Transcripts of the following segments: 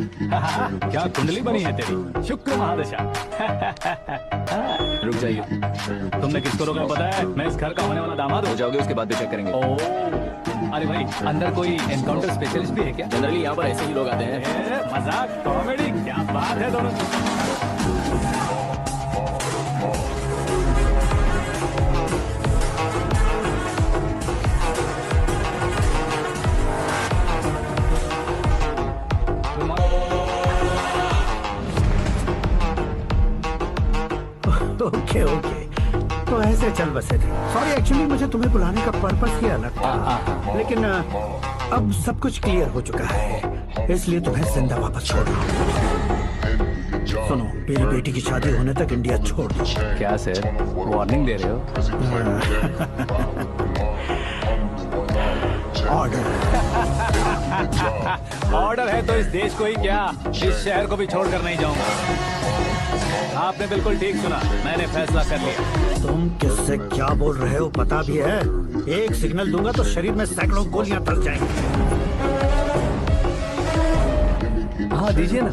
क्या कुंडली बनी है तेरी, शुक्र महादशा। रुक जाइए, तुमने किसको रोका पता है? मैं इस घर का होने वाला दामाद हो। जाओगे उसके बाद भी चेक करेंगे। अरे भाई, अंदर कोई एनकाउंटर स्पेशलिस्ट भी है क्या? जनरली यहाँ पर ऐसे ही लोग आते हैं। मजाक, कॉमेडी, क्या बात है दोनों। ओके ओके, तो ऐसे चल बसे थे। सॉरी, एक्चुअली मुझे तुम्हें बुलाने का पर्पस ही अलग था, लेकिन अब सब कुछ क्लियर हो चुका है, इसलिए तुम्हें जिंदा वापस छोड़ रहा हूँ। सुनो, मेरी बेटी की शादी होने तक इंडिया छोड़ दो। क्या सर, वार्निंग दे रहे हो? ऑर्डर। ऑर्डर है तो इस देश को ही क्या, इस शहर को भी छोड़कर नहीं जाऊंगा। आपने बिल्कुल ठीक सुना, मैंने फैसला कर लिया। तुम किससे क्या बोल रहे हो पता भी है? एक सिग्नल दूंगा तो शरीर में सैकड़ों गोलियां तर जाएंगी। हाँ दीजिए ना।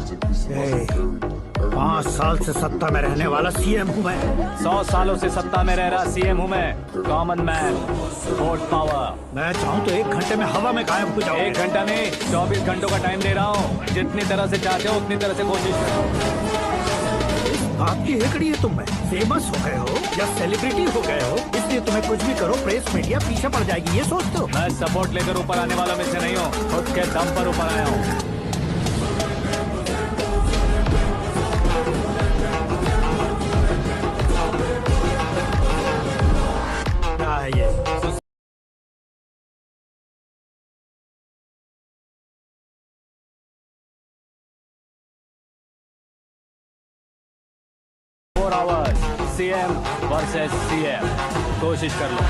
5 साल से सत्ता में रहने वाला सीएम हूँ मैं। 100 सालों से सत्ता में रह रहा सीएम हूँ मैं। Common man, vote power. मैं चाहूँ तो 1 घंटे में हवा में गायब हो जाऊँ। 1 घंटा नहीं, 24 घंटों का टाइम दे रहा हूँ। जितनी तरह से चाहते हो उतनी तरह से कोशिश करो। आपकी हेकड़ी है, तुम में फेमस हो गए हो या सेलिब्रिटी हो गए हो, इसलिए तुम्हें कुछ भी करो प्रेस मीडिया पीछे पड़ जाएगी, ये सोचते हो? मैं सपोर्ट लेकर ऊपर आने वाला में से नहीं हूँ, खुद के दम पर ऊपर आया हूँ। क्या है ये? सीएम वर्सेस सीएम, कोशिश कर लो।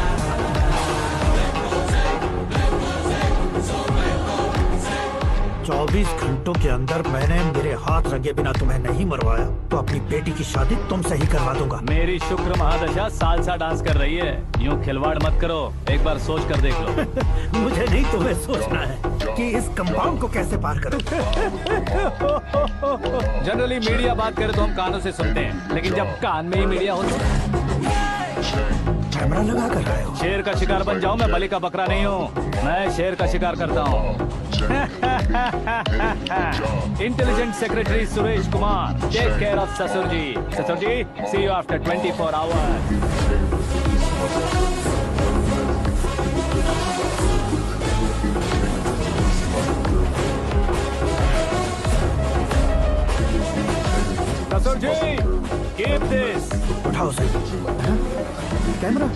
24 घंटों के अंदर मैंने मेरे हाथ रंगे बिना तुम्हें नहीं मरवाया तो अपनी बेटी की शादी तुमसे ही करवा दूंगा। मेरी शुक्र महादशा सालसा डांस कर रही है, यूं खिलवाड़ मत करो, एक बार सोच कर देख लो। मुझे नहीं, तुम्हें सोचना है कि इस कंपाउंड को कैसे पार करूं। जनरली मीडिया बात करे तो हम कानों से सुनते हैं, लेकिन जब कान में ही मीडिया हो कैमरा लगा कर रहे हो। शेर का शिकार बन जाऊं, मैं बलि का बकरा नहीं हूँ, मैं शेर का शिकार करता हूँ। Intelligent secretary Suresh Kumar, take care of ससुर जी। ससुर जी, सी यू आफ्टर 24 आवर्स। ससुर जी, कीप दिस। उठाओ सर। कैमरा?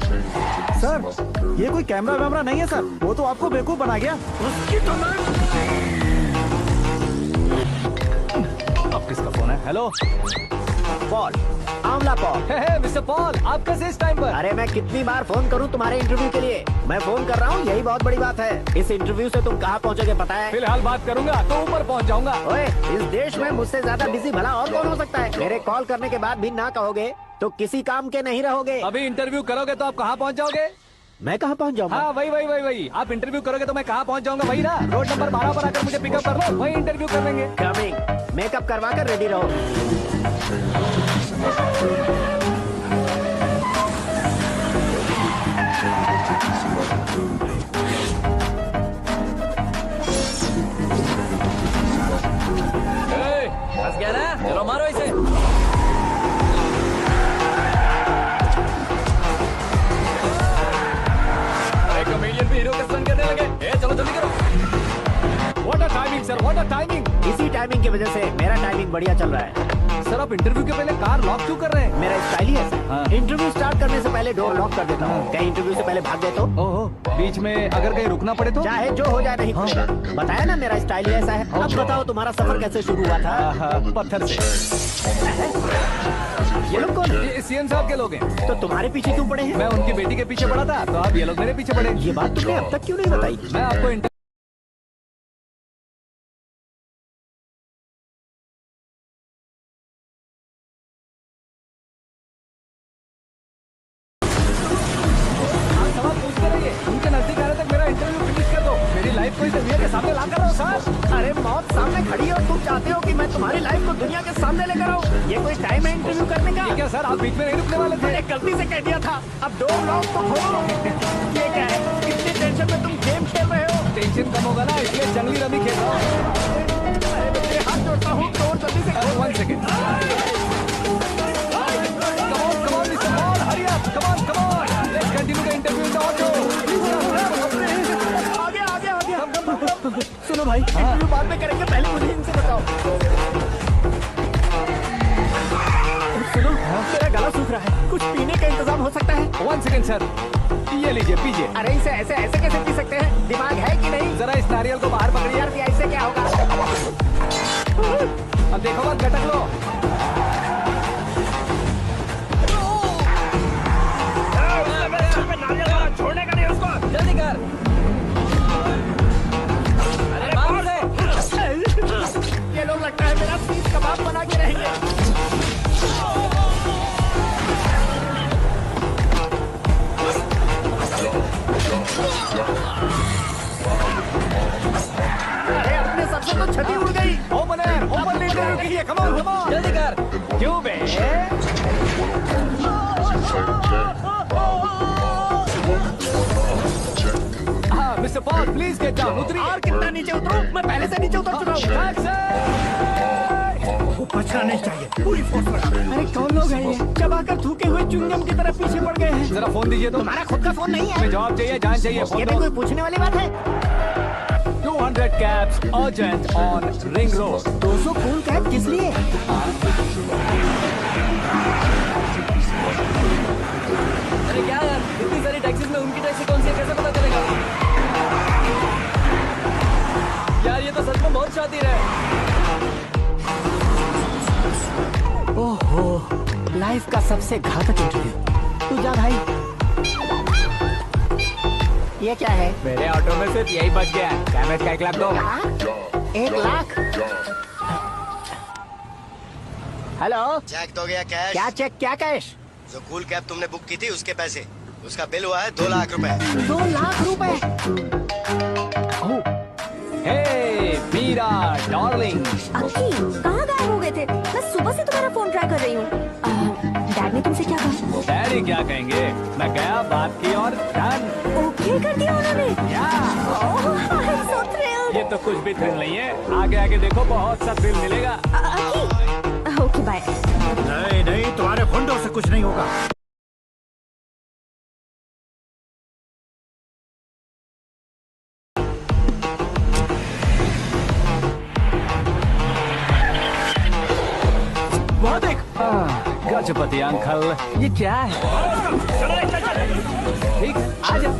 सर, ये कोई कैमरा वैमरा नहीं है सर, वो तो आपको बेवकूफ बना गया। उसकी तो मैं... अब किसका फोन है? Hello Paul, Amla Paul. Mister Paul, आप कैसे इस टाइम पर? अरे मैं कितनी बार फोन करूं तुम्हारे इंटरव्यू के लिए? मैं फोन कर रहा हूं, यही बहुत बड़ी बात है। इस इंटरव्यू से तुम कहां पहुंचोगे पता है? फिलहाल बात करूंगा तो ऊपर पहुंच जाऊंगा। ओए, इस देश में मुझसे ज्यादा बिजी भला और कौन हो सकता है? मेरे कॉल करने के बाद भी ना कहोगे तो किसी काम के नहीं रहोगे। अभी इंटरव्यू करोगे तो आप कहाँ पहुँच जाओगे? मैं कहाँ पहुँच जाऊंगा? हाँ वही। आप इंटरव्यू करोगे तो मैं कहाँ पहुँच जाऊंगा? वही ना, रोड नंबर 12 पर आकर मुझे पिकअप कर लो, वही इंटरव्यू कर लेंगे। कमिंग। मेकअप करवा कर रेडी रहो। फंस गया ना, चलो मारो इसे। कमेडियन भी हीरो का स्टंट करने लगे। चलो जल्दी करो। What a timing sir, what a timing. इसी टाइमिंग की वजह से मेरा टाइमिंग बढ़िया चल रहा है। सर आप इंटरव्यू के पहले कार लॉक क्यों कर रहे हैं? मेरा स्टाइल ही ऐसा है। हाँ। इंटरव्यू स्टार्ट करने से पहले डोर लॉक कर देता हूँ। कहीं इंटरव्यू से पहले भाग गए तो? ओहो, बीच में अगर कहीं रुकना पड़े तो? चाहे जो हो जाए नहीं खुलेगा। बताया ना मेरा स्टाइल ही ऐसा है। अब बताओ तुम्हारा सफर कैसे शुरू हुआ था? पत्थर से। ये लोग कौन है? सीएम साहब के लोग हैं। तो तुम्हारे पीछे क्यों पड़े हैं? मैं उनकी बेटी के पीछे पड़ा था, तो आप ये लोग मेरे पीछे पड़े। ये बात तुमने अब तक क्यों नहीं बताई? मैं आपको उनके नजदीक आने तक मेरा इंटरव्यू फिनिश कर दो। मेरी लाइफ को इस दुनिया के सामने ला कर रहो सर। अरे मौत सामने खड़ी हो, तुम चाहते हो कि मैं तुम्हारी लाइफ को दुनिया के सामने लेकर आऊं? ये कोई टाइम है इंटरव्यू करने का? ये क्या सर, आप बीच में नहीं रुकने वाले थे? मैंने गलती से कह दिया था, अब डोर लॉक तो खोलो। ये क्या है, इतनी टेंशन में तुम गेम खेल रहे हो? टेंशन कम होगा ना, इसलिए जंगली रमी खेल रहा हूँ। मैं हाथ जोड़ता हूँ, डोर जल्दी से खोलो। 1 second. Come on, Mr. Paul, hurry up. Come on. Let's continue the interview in the auto. आगे। सुनो भाई, इंटरव्यू बाद में करेंगे, पहले मुझे इनसे बताओ। सुनो, मेरा गला सूख रहा है, कुछ पीने का इंतजाम हो सकता है? 1 सेकेंड सर, ये लीजिए पीजिए। अरे इसे ऐसे कैसे पी सकते हैं? दिमाग है कि नहीं? जरा इस नारियल को बाहर पकड़िए। यार ऐसे क्या होगा? अब देखो मत, गटक लो। छोड़ने का नहीं उसको, जल्दी कर। अरे बाहर से। ये लोग लगता है मेरा सीख कबाब बना के रहेंगे। अरे अपने सबसे तो छठी उड़ गई। ओपन इंटरव्यू कीजिए। कम ऑन जल्दी कर। क्यों बे? हाँ mister Paul, please get down. उतरिए। और कितना नीचे उतरूं? मैं पहले से नीचे उतर चुका हूँ। वो बचना नहीं चाहिए, पूरी फोर्स लगा। अरे कौन लोग हैं ये? चबाकर थूके हुए चुंगम की तरह पीछे पड़ गए हैं। जरा फोन दीजिए तो। तुम्हारा खुद का फोन नहीं है? हमें जवाब चाहिए, जान चाहिए। ये फोन भी दो। कोई पूछने वाली बात है? 200 cabs urgent on Ring Road. 200 cool cab किस लिए? अरे क्या यार, इतनी सारी टैक्सीज में उनकी टैक्सी कौन सी है, कैसे पता चलेगा? यार ये तो सच में बहुत शातिर है। ओहो, लाइफ का सबसे घातक इंटरव्यू। तू जा भाई। ये क्या है? मेरे ऑटो में सिर्फ यही बच गया है। डैमेज का 1 लाख दो। 1 लाख? हेलो, चेक तो गया कैश। क्या चेक, क्या कैश? जो कूल कैब तुमने बुक की थी उसके पैसे, उसका बिल हुआ है 2 लाख रुपए। 2 लाख रुपए? हे मीरा डार्लिंग। अक्की, कहाँ गायब हो गए थे? मैं सुबह से तुम्हारा फोन ट्राई कर रही हूँ। डैड ने तुमसे क्या कहा? डैडी क्या कहेंगे, मैं गया, बात की और डन। ओके कर दिया उन्होंने? ओह, आई एम सो थ्रिल्ड। ये तो कुछ भी थ्रिल नहीं है, आगे आगे देखो बहुत सा थ्रिल मिलेगा। अक्की, ओके बाय। नहीं, तुम्हारे फंडों से कुछ नहीं होगा। वहाँ देख। गजपति अंकल, ये क्या है? ठीक, आ जा।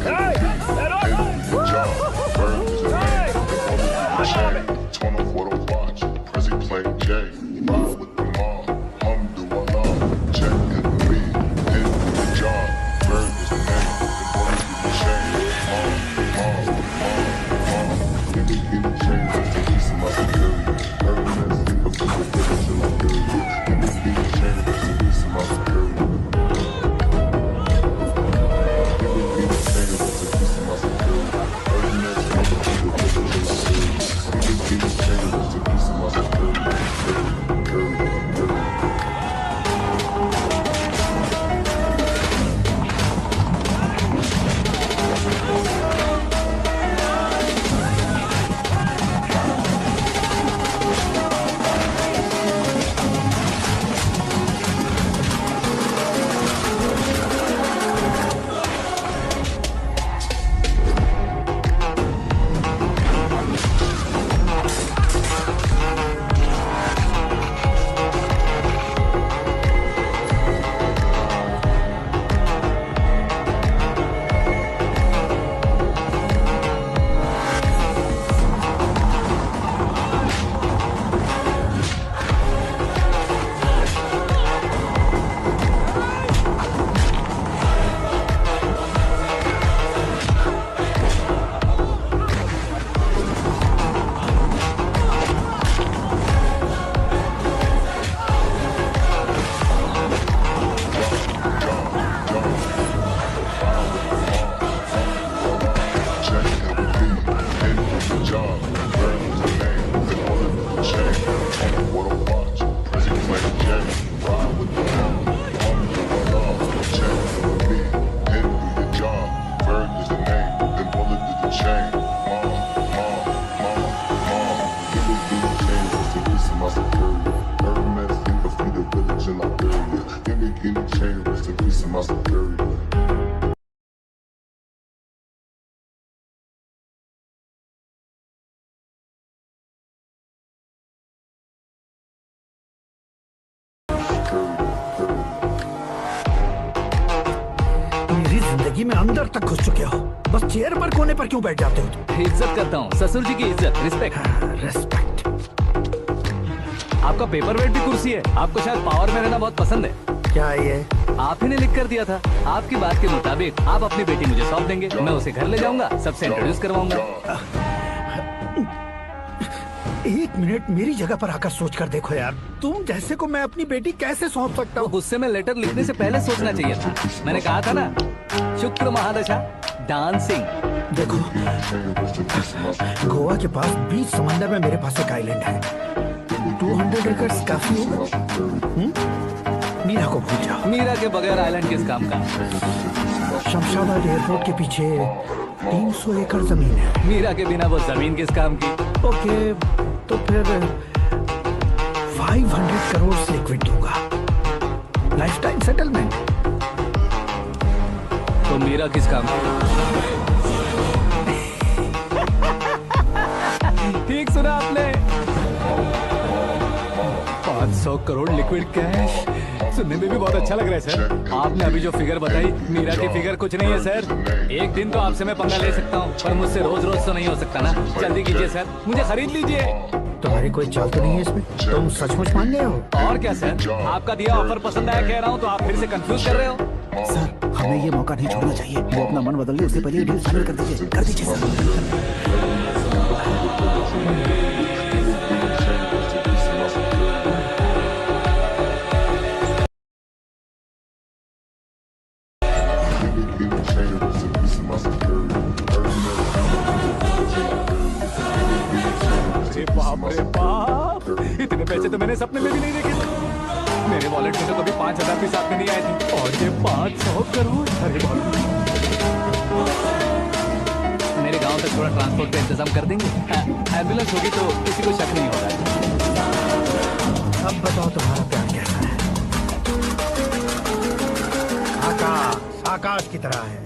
Turn off what I watch. Prezi playing Jay. Ride with the mob. Hum do Allah. Check in the lead. Hit with the job. Bird is the name. The boy is the shame. Give me the chain. That's the piece of my security. Hermes. A piece of business in my beauty. Give me the chain. That's the piece of my security. Give me the chain. That's the piece of my security. Hermes. A piece of business in my beauty. Give me the chain. That's the piece मेरी जिंदगी में अंदर तक घुस चुके हो, बस chair पर कोने पर क्यों बैठ जाते हो तुम? इज्जत करता हूँ, ससुर जी की इज्जत, रिस्पेक्ट। रेस्पेक्ट। आपका पेपर वेट भी कुर्सी है। आपको शायद पावर में रहना बहुत पसंद है। क्या है ये? आप ही ने लिख कर दिया था। आपकी बात के मुताबिक आप अपनी बेटी मुझे सौंप देंगे, मैं उसे घर ले जाऊंगा, सबसे इंट्रोड्यूस करवाऊंगा। एक मिनट मेरी जगह पर आकर सोच कर देखो यार, तुम जैसे को मैं अपनी बेटी कैसे सौंप सकता तो हूँ? गुस्से में लेटर लिखने से पहले सोचना चाहिए था। मैंने कहा था ना, शुक्र महादशा डांसिंग। देखो, गोवा के पास बीच समंदर में मेरे पास एक आइलैंड है। 200 एकर्स काफी होगा। मीरा को भूल जाओ। मीरा के बगैर आइलैंड किस काम का? शमशाबाद एयरपोर्ट के पीछे 300 एकड़ जमीन है। मीरा के बिना वो जमीन किस काम की? ओके, तो फिर 500 करोड़ लिक्विड दूंगा, लाइफ टाइम सेटलमेंट। तो मीरा किस काम की? ठीक सुना आपने, 500 करोड़ लिक्विड कैश। सुनने में भी बहुत अच्छा लग रहा है सर। आपने अभी जो फिगर बताई, मीरा की फिगर कुछ नहीं है सर। एक दिन तो आपसे मैं पंगा ले सकता हूँ, पर मुझसे रोज रोज तो नहीं हो सकता ना। जल्दी कीजिए सर, मुझे खरीद लीजिए। तुम्हारी कोई चाल तो नहीं है इसमें? तुम सचमुच मान गए हो? और क्या सर, आपका दिया ऑफर पसंद आया कह रहा हूँ, तो आप फिर से कंफ्यूज कर रहे हो। सर, हमें ये मौका नहीं छोड़ना चाहिए। वो अपना मन बदल ले, उससे पहले डील फाइनल कर दीजिए सर। अरे बाप रे बाप, इतने पैसे तो मैंने सपने में भी नहीं देखे थे। मेरे वॉलेट में तो कभी 5,000 भी साथ में नहीं आए थे, और ये 500 करोड़। अरे बाप, मेरे गांव तक थोड़ा ट्रांसपोर्ट का इंतजाम कर देंगे? एम्बुलेंस होगी तो किसी को शक नहीं होगा। अब बताओ तुम्हारा प्यार कैसा है? आकाश की तरह है,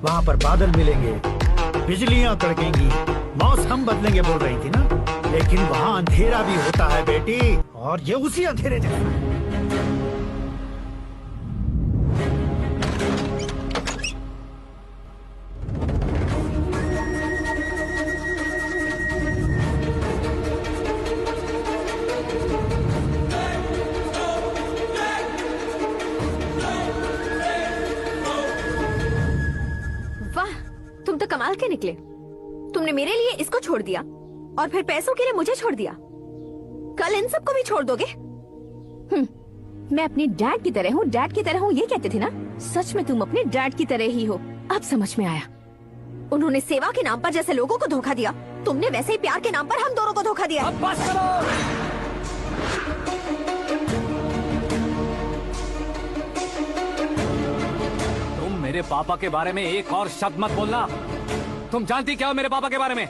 वहाँ पर बादल मिलेंगे, बिजलियां कड़केंगी, मौसम बदलेंगे बोल रही थी ना, लेकिन वहाँ अंधेरा भी होता है बेटी, और ये उसी अंधेरे जैसा है। वाह, तुम तो कमाल के निकले। तुमने मेरे लिए इसको छोड़ दिया और फिर पैसों के लिए मुझे छोड़ दिया। कल इन सबको भी छोड़ दोगे? मैं अपने डैड की तरह हूँ, डैड की तरह हूँ, ये कहते थे ना। सच में तुम अपने डैड की तरह ही हो। अब समझ में आया। उन्होंने सेवा के नाम पर जैसे लोगों को धोखा दिया, तुमने वैसे ही प्यार के नाम पर हम दोनों को धोखा दिया। अब बस करो। तुम मेरे पापा के बारे में एक और शब्द मत बोलना। तुम जानती क्या हो मेरे पापा के बारे में?